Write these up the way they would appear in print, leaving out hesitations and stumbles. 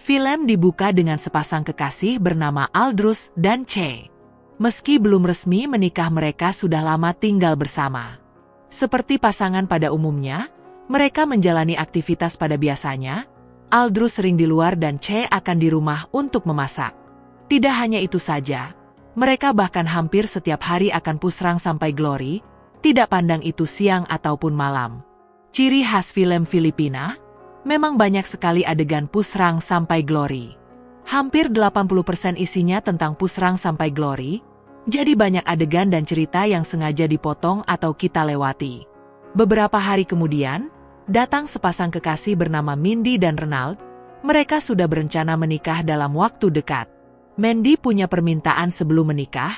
Film dibuka dengan sepasang kekasih bernama Aldrus dan Che. Meski belum resmi menikah, mereka sudah lama tinggal bersama. Seperti pasangan pada umumnya, mereka menjalani aktivitas pada biasanya. Aldrus sering di luar dan Che akan di rumah untuk memasak. Tidak hanya itu saja, mereka bahkan hampir setiap hari akan pusrang sampai Glory, tidak pandang itu siang ataupun malam. Ciri khas film Filipina, memang banyak sekali adegan pusrang sampai Glory. Hampir 80% isinya tentang pusrang sampai Glory, jadi banyak adegan dan cerita yang sengaja dipotong atau kita lewati. Beberapa hari kemudian, datang sepasang kekasih bernama Mindy dan Renald. Mereka sudah berencana menikah dalam waktu dekat. Mandy punya permintaan sebelum menikah,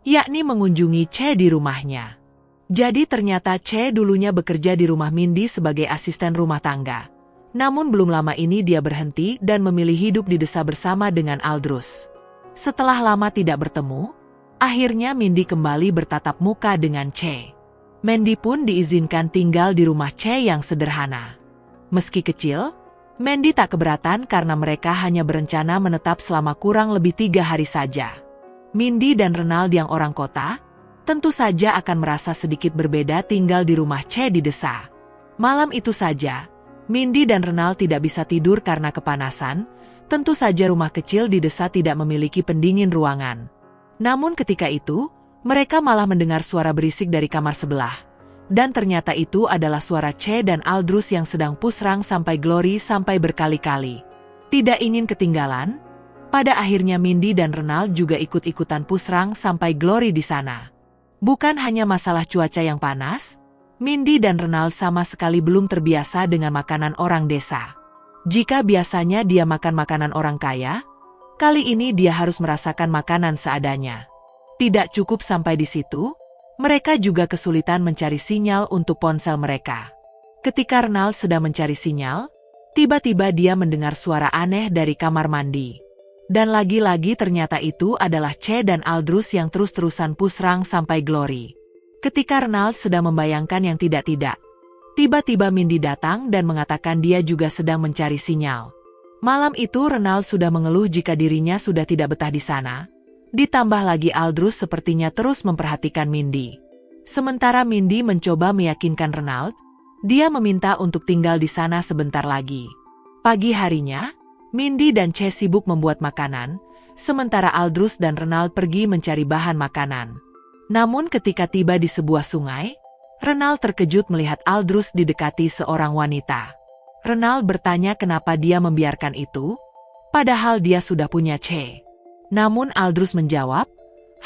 yakni mengunjungi Che di rumahnya. Jadi ternyata Che dulunya bekerja di rumah Mindy sebagai asisten rumah tangga. Namun belum lama ini dia berhenti dan memilih hidup di desa bersama dengan Aldrus. Setelah lama tidak bertemu, akhirnya Mindy kembali bertatap muka dengan Che. Mandy pun diizinkan tinggal di rumah Che yang sederhana. Meski kecil, Mandy tak keberatan karena mereka hanya berencana menetap selama kurang lebih 3 hari saja. Mindy dan Renald yang orang kota, tentu saja akan merasa sedikit berbeda tinggal di rumah Che di desa. Malam itu saja, Mindy dan Renald tidak bisa tidur karena kepanasan. Tentu saja rumah kecil di desa tidak memiliki pendingin ruangan. Namun ketika itu, mereka malah mendengar suara berisik dari kamar sebelah. Dan ternyata itu adalah suara Che dan Aldrus yang sedang pusrang sampai Glory sampai berkali-kali. Tidak ingin ketinggalan, pada akhirnya Mindy dan Renald juga ikut-ikutan pusrang sampai Glory di sana. Bukan hanya masalah cuaca yang panas, Mindy dan Renald sama sekali belum terbiasa dengan makanan orang desa. Jika biasanya dia makan makanan orang kaya, kali ini dia harus merasakan makanan seadanya. Tidak cukup sampai di situ, mereka juga kesulitan mencari sinyal untuk ponsel mereka. Ketika Renald sedang mencari sinyal, tiba-tiba dia mendengar suara aneh dari kamar mandi. Dan lagi-lagi ternyata itu adalah Che dan Aldrus yang terus-terusan pusrang sampai Glory. Ketika Renald sedang membayangkan yang tidak-tidak, tiba-tiba Mindy datang dan mengatakan dia juga sedang mencari sinyal. Malam itu Renald sudah mengeluh jika dirinya sudah tidak betah di sana. Ditambah lagi Aldrus sepertinya terus memperhatikan Mindy. Sementara Mindy mencoba meyakinkan Renald, dia meminta untuk tinggal di sana sebentar lagi. Pagi harinya, Mindy dan Che sibuk membuat makanan, sementara Aldrus dan Renald pergi mencari bahan makanan. Namun ketika tiba di sebuah sungai, Renald terkejut melihat Aldrus didekati seorang wanita. Renald bertanya kenapa dia membiarkan itu, padahal dia sudah punya Che. Namun Aldrus menjawab,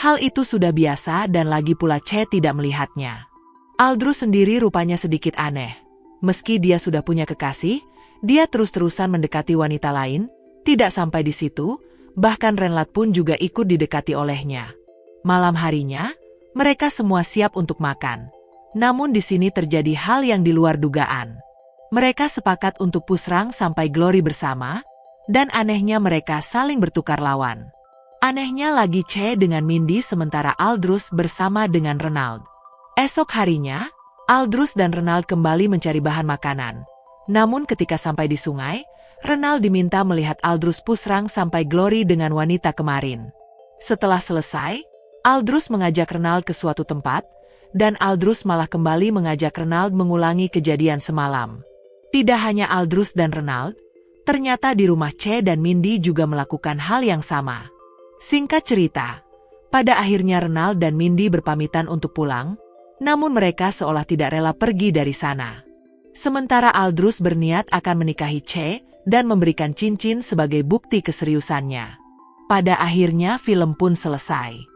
hal itu sudah biasa dan lagi pula Che tidak melihatnya. Aldrus sendiri rupanya sedikit aneh. Meski dia sudah punya kekasih, dia terus-terusan mendekati wanita lain. Tidak sampai di situ, bahkan Renald pun juga ikut didekati olehnya. Malam harinya, mereka semua siap untuk makan. Namun di sini terjadi hal yang di luar dugaan. Mereka sepakat untuk pusrang sampai Glory bersama, dan anehnya mereka saling bertukar lawan. Anehnya lagi Che dengan Mindy sementara Aldrus bersama dengan Renald. Esok harinya, Aldrus dan Renald kembali mencari bahan makanan. Namun ketika sampai di sungai, Renald diminta melihat Aldrus pusrang sampai Glory dengan wanita kemarin. Setelah selesai, Aldrus mengajak Renald ke suatu tempat, dan Aldrus malah kembali mengajak Renald mengulangi kejadian semalam. Tidak hanya Aldrus dan Renald, ternyata di rumah Che dan Mindy juga melakukan hal yang sama. Singkat cerita, pada akhirnya Renald dan Mindy berpamitan untuk pulang, namun mereka seolah tidak rela pergi dari sana. Sementara Aldrus berniat akan menikahi Che dan memberikan cincin sebagai bukti keseriusannya. Pada akhirnya film pun selesai.